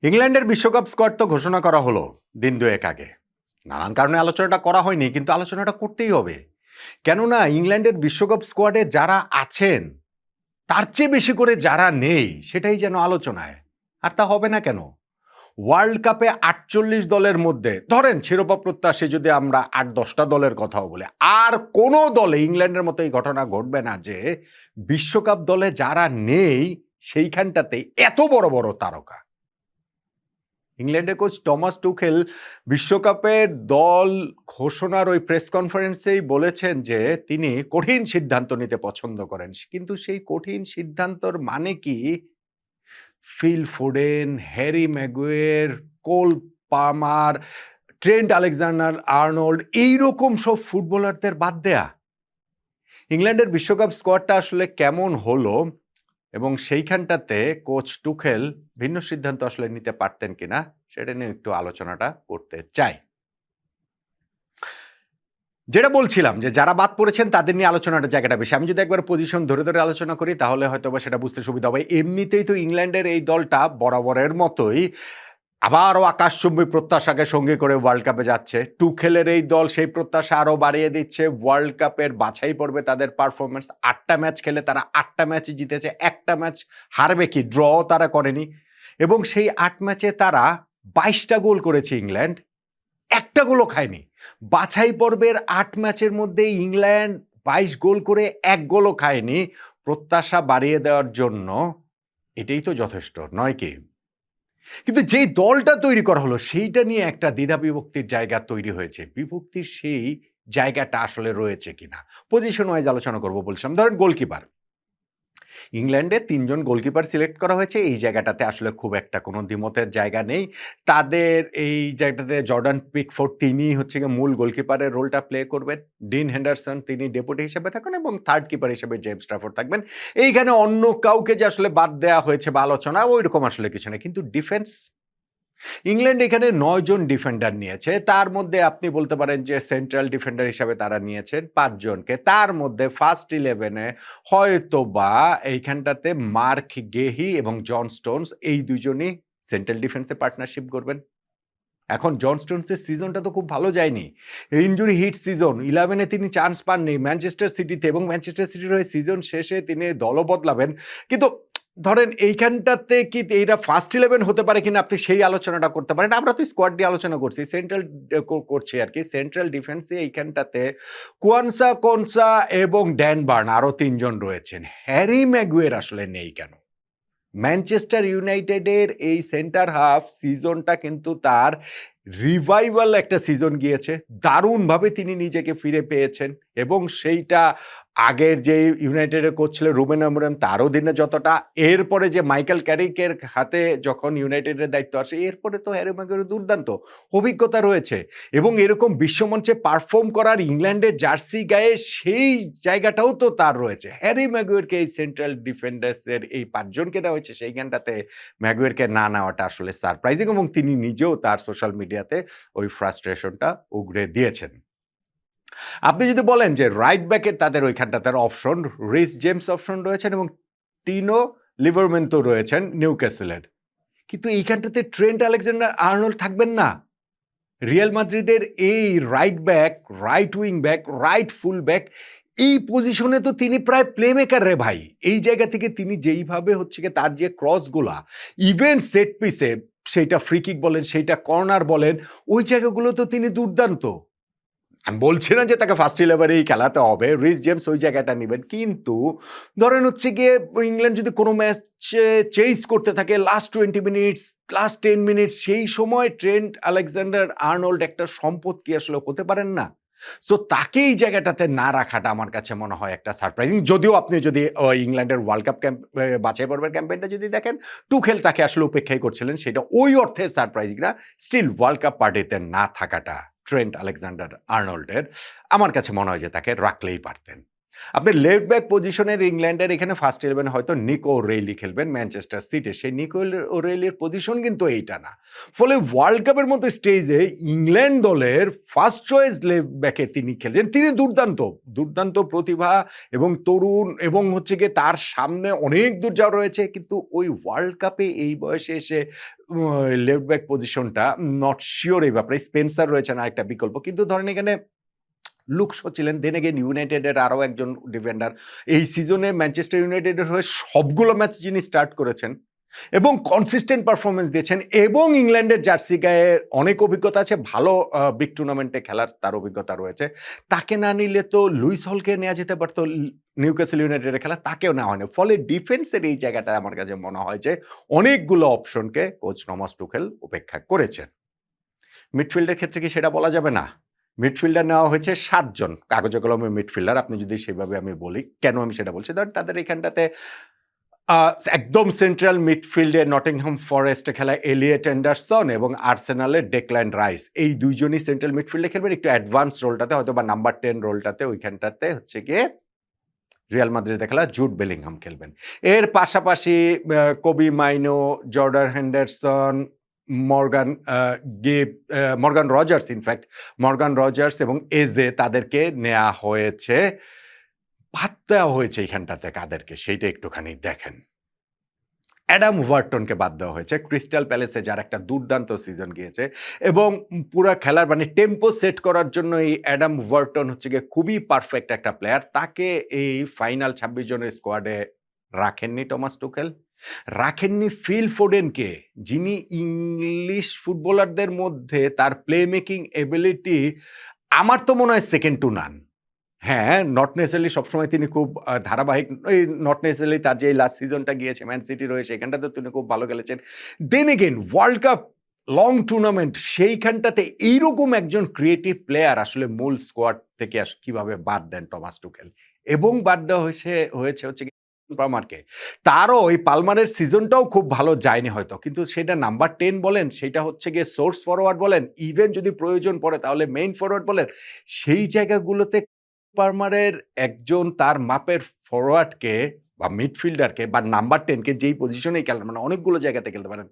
ইংল্যান্ডের বিশ্বকাপ স্কোয়াড তো ঘোষণা করা হলো দিন দুয়েক আগে। নানান কারণে আলোচনাটা করা হয়নি, কিন্তু আলোচনাটা করতেই হবে। কেননা ইংল্যান্ডের বিশ্বকাপ স্কোয়াডে যারা আছেন তার চেয়ে বেশি করে যারা নেই সেটাই যেন আলোচনায়। আর তা হবে না কেন? ওয়ার্ল্ড কাপে 48 দলের মধ্যে ধরেন শিরোপা প্রত্যাশী যদি আমরা 8-10টা দলের কথাও বলি, আর কোনো দলে ইংল্যান্ডের মতো এই ঘটনা ঘটবে না যে বিশ্বকাপ দলে যারা নেই সেইখানটাতে এত বড় বড় তারকা। ইংল্যান্ডের কোচ টমাস টুখেল বিশ্বকাপের দল ঘোষণার ওই প্রেস কনফারেন্সেই বলেছেন যে তিনি কঠিন সিদ্ধান্ত নিতে পছন্দ করেন, কিন্তু সেই কঠিন সিদ্ধান্তর মানে কি ফিল ফোডেন, হ্যারি ম্যাগুয়ের, কোল পামার, ট্রেন্ট আলেকজান্ডার আর্নল্ড এইরকম সব ফুটবলারদের বাদ দেয়া? ইংল্যান্ডের বিশ্বকাপ স্কোয়াডটা আসলে কেমন হলো এবং সেইখানটাতে কোচ টুখেল ভিন্ন সিদ্ধান্ত আসলে নিতে পারতেন কিনা সেটা নিয়ে একটু আলোচনাটা করতে চাই। যেটা বলছিলাম যে যারা বাদ পড়েছেন তাদের নিয়ে আলোচনাটা জায়গাটা বেশি। আমি যদি একবার পজিশন ধরে ধরে আলোচনা করি তাহলে হয়তো বা সেটা বুঝতে সুবিধা হবে। এমনিতেই তো ইংল্যান্ডের এই দলটা বরাবরের মতোই আবারও আকাশচুম্বী প্রত্যাশাকে সঙ্গে করে ওয়ার্ল্ড কাপে যাচ্ছে। টুখেলের এই দল সেই প্রত্যাশা আরও বাড়িয়ে দিচ্ছে। ওয়ার্ল্ড কাপের বাছাই পর্বে তাদের পারফরমেন্স, 8টা ম্যাচ খেলে তারা 8টা ম্যাচই জিতেছে, একটা ম্যাচ হারবে কি, ড্র তারা করেনি। এবং সেই 8 ম্যাচে তারা 22টা গোল করেছে ইংল্যান্ড, একটা গোলও খায়নি। বাছাই পর্বের 8 ম্যাচের মধ্যে ইংল্যান্ড 22 গোল করে 1 গোলও খায়নি। প্রত্যাশা বাড়িয়ে দেওয়ার জন্য এটাই তো যথেষ্ট নয় কি? কিন্তু যেই দলটা তৈরি করা হলো সেইটা নিয়ে একটা দ্বিধা বিভক্তির জায়গা তৈরি হয়েছে। বিভক্তির সেই জায়গাটা আসলে রয়েছে কিনা পজিশন ওয়াইজ আলোচনা করব বলছিলাম। ধরেন গোলকিপার, ইংল্যান্ডে 3 জন গোলকিপার সিলেক্ট করা হয়েছে। এই জায়গাটাতে আসলে খুব একটা কোনো দ্বিমতের জায়গা নেই। তাদের এই জায়গাটাতে জর্ডান পিকফোর্ড তিনি হচ্ছে গিয়ে মূল গোলকিপারের রোলটা প্লে করবেন। ডিন হেন্ডারসন তিনি ডেপুটি হিসেবে থাকবেন এবং থার্ড কিপার হিসেবে জেমস ট্রাফোর্ড থাকবেন। এইখানে অন্য কাউকে যে আসলে বাদ দেওয়া হয়েছে বা আলোচনা ওইরকম আসলে কিছু নেই। কিন্তু ডিফেন্স, ইংল্যান্ড এখানে 9 জন ডিফেন্ডার নিয়েছে। তার মধ্যে আপনি বলতে পারেন যে সেন্ট্রাল ডিফেন্ডার হিসাবে তারা নিয়েছেন 5 জনকে। তার মধ্যে ফার্স্ট 11-এ হয়তোবা এইখানটাতে মার্ক গেহি এবং জন স্টোনস এই দুজনই সেন্ট্রাল ডিফেন্সে পার্টনারশিপ করবেন। এখন জন স্টোনসের সিজনটা তো খুব ভালো যায়নি, ইনজুরি হিট সিজন। 11-এ তিনি চান্স পাননি ম্যানচেস্টার সিটিতে, এবং ম্যানচেস্টার সিটির হয়ে সিজন শেষে তিনি দলও বদলাবেন। কিন্তু ধরেন এইখানটাতে কি এইটা ফার্স্ট 11 হতে পারে কিনা আপনি সেই আলোচনাটা করতে পারেন। আমরা তো স্কোয়াড দিয়ে আলোচনা করছি, সেন্ট্রাল করছি আর কি। সেন্ট্রাল ডিফেন্সে এইখানটাতে কুয়ানসা কনসা এবং ড্যান বার্ন আরও 3 জন রয়েছেন। হ্যারি ম্যাগুয়ের আসলে নেই কেন? ম্যানচেস্টার ইউনাইটেডের এই সেন্টার হাফ সিজনটা কিন্তু তার রিভাইভাল একটা সিজন গিয়েছে। দারুণভাবে তিনি নিজেকে ফিরে পেয়েছেন এবং সেইটা আগের যে ইউনাইটেডের কোচ ছিল রুবেন আমোরিম তার অধীনে যতটা, এরপরে যে মাইকেল ক্যারিকের হাতে যখন ইউনাইটেডের দায়িত্ব আসে এরপরে তো হ্যারি ম্যাগুয়েরের দুর্দান্ত অভিজ্ঞতা রয়েছে এবং এরকম বিশ্বমঞ্চে পারফর্ম করার ইংল্যান্ডের জার্সি গায়ে সেই জায়গাটাও তো তার রয়েছে। হ্যারি ম্যাগুয়েরকে এই সেন্ট্রাল ডিফেন্ডার্সের এই 5 জনকে নেওয়া হয়েছে, সেইখানটাতে ম্যাগুয়েরকে না নেওয়াটা আসলে সারপ্রাইজিং এবং তিনি নিজেও তার সোশ্যাল মিডিয়াতে ওই ফ্রাস্ট্রেশনটা উগড়ে দিয়েছেন। আপনি যদি বলেন যে রাইট ব্যাকের তাদের ওইখানটাতে অপশন রিস জেমস অপশন রয়েছেন এবং টিনো লিভারম্যান তো রয়েছেন নিউক্যাসলের, কিন্তু এইখানটাতে ট্রেন্ট আলেকজান্ডার আর্নল্ড থাকবেন না। রিয়াল মাদ্রিদের এই right back, right wing back, right full back এই পজিশনে তো তিনি প্রায় প্লেমেকার রে ভাই। এই জায়গা থেকে তিনি যেইভাবে হচ্ছে কি তার যে ক্রসগুলা ইভেন সেট পিসে, সেইটা ফ্রি কিক বলেন সেইটা কর্নার বলেন, ওই জায়গাগুলো তো তিনি দুর্দান্ত। আমি বলছি না যে তাকে ফার্স্ট 11-এই খেলাতে হবে, রিস জেমস ওই জায়গাটা নেবেন, কিন্তু ধরেন হচ্ছে গিয়ে ইংল্যান্ড যদি কোনো ম্যাচ চেজ করতে থাকে লাস্ট 20 মিনিটস, লাস্ট 10 মিনিটস, সেই সময় ট্রেন্ট আলেকজান্ডার আর্নল্ড একটা সম্পদ কি আসলে হতে পারেন না? সো তাকে এই জায়গাটাতে না রাখাটা আমার কাছে মনে হয় একটা সারপ্রাইজিং। যদিও আপনি যদি ইংল্যান্ডের ওয়ার্ল্ড কাপ বাছাই পর্বের ক্যাম্পেইনটা যদি দেখেন, টুখেল তাকে আসলে উপেক্ষাই করছিলেন, সেটা ওই অর্থে সারপ্রাইজিং না। স্টিল ওয়ার্ল্ড কাপ পার্টিতে না থাকাটা ট্রেন্ট আলেকজান্ডার আর্নল্ডের আমার কাছে মনে হয় যে তাকে রাখলেই পারতেন। আপনি লেফট ব্যাক পজিশনের ইংল্যান্ডের এখানে ফার্স্ট 11 হয়তো নিকো ও'রেইলি খেলবেন ম্যানচেস্টার সিটি। সেই নিকো ও'রেইলির পজিশন কিন্তু এইটা না। ফলে ওয়ার্ল্ড কাপের মতো স্টেজে ইংল্যান্ড দলের ফার্স্ট চয়েস লেফট ব্যাকে তিনি খেলছেন। তিনি দুর্দান্ত প্রতিভা এবং তরুণ এবং হচ্ছে গিয়ে তার সামনে অনেক দূর যাওয়া রয়েছে। কিন্তু ওই ওয়ার্ল্ড কাপে এই বয়সে এসে লেফট ব্যাক পজিশনটা নট সিওর এই ব্যাপারে। স্পেন্সার রয়েছেন আরেকটা বিকল্প। কিন্তু ধরেন এখানে লুক শো ছিলেন। দেন এগেইন ইউনাইটেডের আরও একজন ডিফেন্ডার। এই সিজনে ম্যানচেস্টার ইউনাইটেডের হয়ে সবগুলো ম্যাচ যিনি স্টার্ট করেছেন এবং কনসিস্টেন্ট পারফরমেন্স দিয়েছেন এবং ইংল্যান্ডের জার্সি গায়ে অনেক অভিজ্ঞতা আছে, ভালো বিগ টুর্নামেন্টে খেলার তার অভিজ্ঞতা রয়েছে। তাকে না নিলে তো লুইস হলকে নেওয়া যেতে পারতো নিউক্যাসল ইউনাইটেডের খেলা, তাকেও নেওয়া হয়নি। ফলে ডিফেন্সের এই জায়গাটা আমার কাছে মনে হয় যে অনেকগুলো অপশনকে কোচ টমাস টুখেল উপেক্ষা করেছেন। মিডফিল্ডের ক্ষেত্রে কি সেটা বলা যাবে না? মিডফিল্ডার নেওয়া হয়েছে ৭ জন কাগজে কলমে মিডফিল্ডার। আপনি যদি সেভাবে আমি বলি, কেন আমি সেটা বলছি? ধরেন তাদের এখানটাতে একদম সেন্ট্রাল মিডফিল্ডে নটিংহাম ফরেস্টে খেলা এলিয়েট অ্যান্ডারসন এবং আর্সেনালের ডেকল্যান রাইস, এই দুইজনই সেন্ট্রাল মিডফিল্ডে খেলবেন। একটু অ্যাডভান্স রোলটাতে হয়তো বা নাম্বার 10 রোলটাতে ওইখানটাতে হচ্ছে গিয়ে রিয়াল মাদ্রিদে খেলা জুড বেলিংহাম খেলবেন। এর পাশাপাশি Kobbie Mainoo, Jordan Henderson, Morgan Rogers, in fact Morgan Rogers এবং এজে, তাদেরকে নেওয়া হয়েছে। বাদ দেওয়া হয়েছে এখানটাতে কাদেরকে সেইটা একটুখানি দেখেন। অ্যাডাম ওয়ার্টনকে বাদ দেওয়া হয়েছে ক্রিস্টাল প্যালেসে, যার একটা দুর্দান্ত সিজন গিয়েছে এবং পুরো খেলার মানে টেম্পো সেট করার জন্য এই অ্যাডাম ওয়ার্টন হচ্ছে গিয়ে খুবই পারফেক্ট একটা প্লেয়ার। তাকে এই ফাইনাল ২৬ জনের স্কোয়াডে রাখেননি টমাস টুখেল। রাখেননি ফিল ফোডেনকে, যিনি ইংলিশ ফুটবলারদের মধ্যে তার প্লে মেকিং এবিলিটি আমার তো মনে হয় সেকেন্ড টু নান। হ্যাঁ, নট নেসেসারিলি সবসময় তিনি খুব ধারাবাহিক, এই নট নেসেসারিলি তার যে লাস্ট সিজনটা গিয়েছে ম্যান সিটি রয়ে, সেখানটাতে তিনি খুব ভালো খেলেছেন। Then again world cup long tournament, সেইখানটাতে এইরকম একজন ক্রিয়েটিভ প্লেয়ার আসলে মূল স্কোয়াড থেকে কিভাবে বাদ দেন টমাস টুখেল? এবং বাদ দেওয়া হয়েছে হচ্ছে পালমারকে। তারও ওই পালমারের সিজনটাও খুব ভালো যায়নি হয়তো, কিন্তু সেটা নাম্বার 10 বলেন, সেটা হচ্ছে গিয়ে সোর্স ফরওয়ার্ড বলেন, ইভেন যদি প্রয়োজন পড়ে তাহলে মেইন ফরওয়ার্ড বলেন, সেই জায়গাগুলোতে পালমারের একজন তার মাপের ফরওয়ার্ডকে বা মিডফিল্ডারকে বা নাম্বার 10 কে যেই পজিশনেই খেলেন, মানে অনেকগুলো জায়গাতে খেলতে পারেন,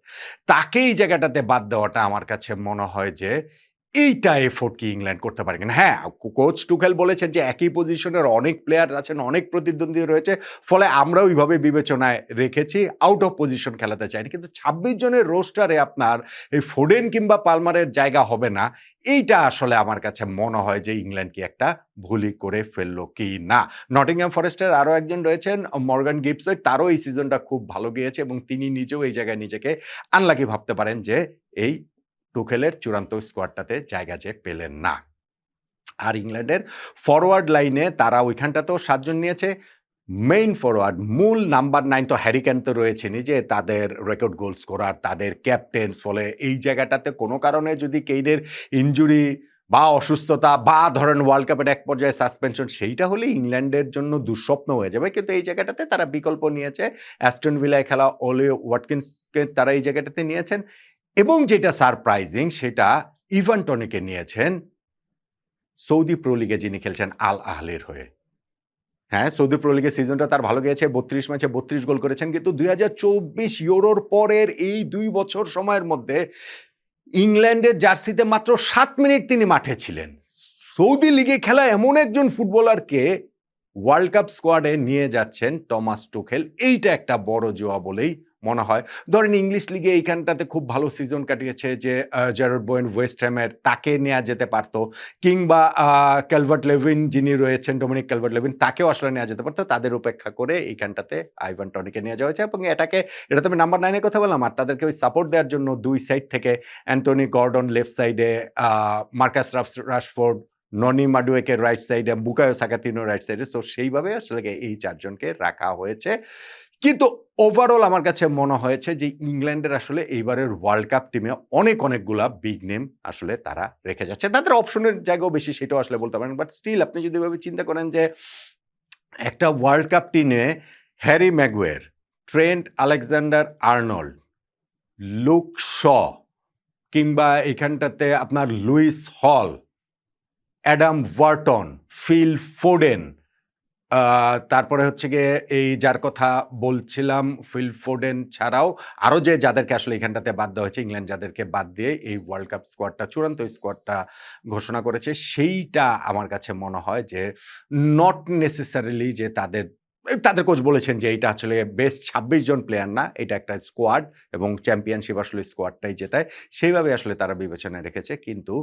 তাকে এই জায়গাটাতে বাদ দেওয়াটা আমার কাছে মনে হয় যে এইটা এফোর্ট কি ইংল্যান্ড করতে পারে কিনা। হ্যাঁ, কোচ টুখেল বলেছেন যে একই পজিশনের অনেক প্লেয়ার আছেন, অনেক প্রতিদ্বন্দ্বী রয়েছে, ফলে আমরা ওইভাবে বিবেচনায় রেখেছি, আউট অফ পজিশন খেলাতে চাইনি। কিন্তু ২৬ জনের রোস্টারে আপনার এই ফোডেন কিংবা পালমারের জায়গা হবে না, এইটা আসলে আমার কাছে মনে হয় যে ইংল্যান্ড কি একটা ভুলই করে ফেললো কি না। নটিংহ্যাম ফরেস্টের আরও একজন রয়েছেন মর্গান গিবস, তারও এই সিজনটা খুব ভালো গিয়েছে এবং তিনি নিজেও এই জায়গায় নিজেকে আনলাকি ভাবতে পারেন যে এই টুখেলের চূড়ান্ত স্কোয়াডটাতে জায়গা যে পেলেন না। আর ইংল্যান্ডের ফরওয়ার্ড লাইনে তারা ওইখানটাতেও ৭ জন নিয়েছে। মেইন ফরওয়ার্ড মূল নাম্বার 9 তো হ্যারি কেইন তো রয়েছেনই, যে তাদের রেকর্ড গোল স্কোরার, তাদের ক্যাপ্টেন। ফলে এই জায়গাটাতে কোনো কারণে যদি কেইনের ইনজুরি বা অসুস্থতা বা ধরেন ওয়ার্ল্ড কাপের এক পর্যায়ে সাসপেনশন, সেইটা হলে ইংল্যান্ডের জন্য দুঃস্বপ্ন হয়ে যাবে। কিন্তু এই জায়গাটাতে তারা বিকল্প নিয়েছে। অ্যাস্টন ভিলায় খেলা ওলি ওয়াটকিন্সকে তারা এই জায়গাটাতে নিয়েছেন এবং যেটা সারপ্রাইজিং সেটা ইভান টনিকে নিয়েছেন সৌদি প্রো লিগে, যিনি খেলছেন আল আহলির হয়ে। হ্যাঁ, সৌদি প্রো লিগের সিজনটা তার ভালো গিয়েছে, ৩২ ম্যাচে ৩২ গোল করেছেন। কিন্তু ২০২৪ ইউরোর পরের এই ২ বছর সময়ের মধ্যে ইংল্যান্ডের জার্সিতে মাত্র ৭ মিনিট তিনি মাঠে ছিলেন। সৌদি লিগে খেলা এমন একজন ফুটবলারকে ওয়ার্ল্ড কাপ স্কোয়াডে নিয়ে যাচ্ছেন টমাস টুখেল, এইটা একটা বড় জোয়া বলেই মনে হয়। ধরেন ইংলিশ লিগে এইখানটাতে খুব ভালো সিজন কাটিয়েছে যে জেরার্ড বোয়েন ওয়েস্ট হ্যামের, তাকে নেওয়া যেতে পারতো, কিংবা ক্যালভার্ট লেভিন যিনি রয়েছেন, ডোমিনিক ক্যালভার্ট লেভিন, তাকেও আসলে নেওয়া যেতে পারতো। তাদের উপেক্ষা করে এইখানটাতে আইভান টনিকে নিয়ে যাওয়া হয়েছে এবং এটা তো আমি নাম্বার 9 এর কথা বললাম। আর তাদেরকে ওই সাপোর্ট দেওয়ার জন্য দুই সাইড থেকে অ্যান্টনি গর্ডন লেফট সাইডে, মার্কাস রাশফোর্ড, ননি মাডুয়েকে রাইট সাইডে, বুকায়ো সাকা রাইট সাইডে। সো সেইভাবে আসলে এই 4 জনকে রাখা হয়েছে। কিন্তু ওভারঅল আমার কাছে মনে হয়েছে যে ইংল্যান্ডের আসলে এইবারের ওয়ার্ল্ড কাপ টিমে অনেকগুলা বিগ নেম আসলে তারা রেখে যাচ্ছে। তাদের অপশনের জায়গাও বেশি, সেটাও আসলে বলতে পারেন। বাট স্টিল আপনি যদি এভাবে চিন্তা করেন যে একটা ওয়ার্ল্ড কাপ টিমে Harry Maguire, Trent Alexander Arnold, Luke Shaw, কিংবা এখানটাতে আপনার লুইস হল, অ্যাডাম ওয়ার্টন, ফিল ফোডেন, তারপরে হচ্ছে গিয়ে এই যার কথা বলছিলাম ফিল ফোডেন ছাড়াও আরো যাদেরকে আসলে এখানটাতে বাদ দেওয়া হয়েছে, ইংল্যান্ড যাদেরকে বাদ দিয়ে এই ওয়ার্ল্ড কাপ স্কোয়াডটা চূড়ান্ত স্কোয়াডটা ঘোষণা করেছে, সেইটা আমার কাছে মনে হয় যে নট নেসেসারিলি যে তাদের কোচ বলেছেন যে এইটা আসলে বেস্ট ২৬ জন প্লেয়ার না, এটা একটা স্কোয়াড এবং চ্যাম্পিয়নশিপ আসলে স্কোয়াডটাই জেতায়। সেইভাবে আসলে তারা বিবেচনায় রেখেছে। কিন্তু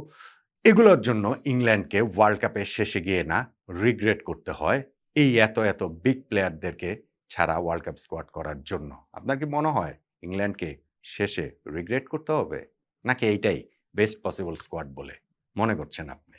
এগুলোর জন্য ইংল্যান্ডকে ওয়ার্ল্ড কাপের শেষে গিয়ে না রিগ্রেট করতে হয় এই এত বিগ প্লেয়ারদেরকে ছাড়া ওয়ার্ল্ড কাপ স্কোয়াড করার জন্য। আপনার কি মনে হয় ইংল্যান্ডকে শেষে রিগ্রেট করতে হবে? নাকি এইটাই বেস্ট পসিবল স্কোয়াড বলে মনে করছেন আপনি?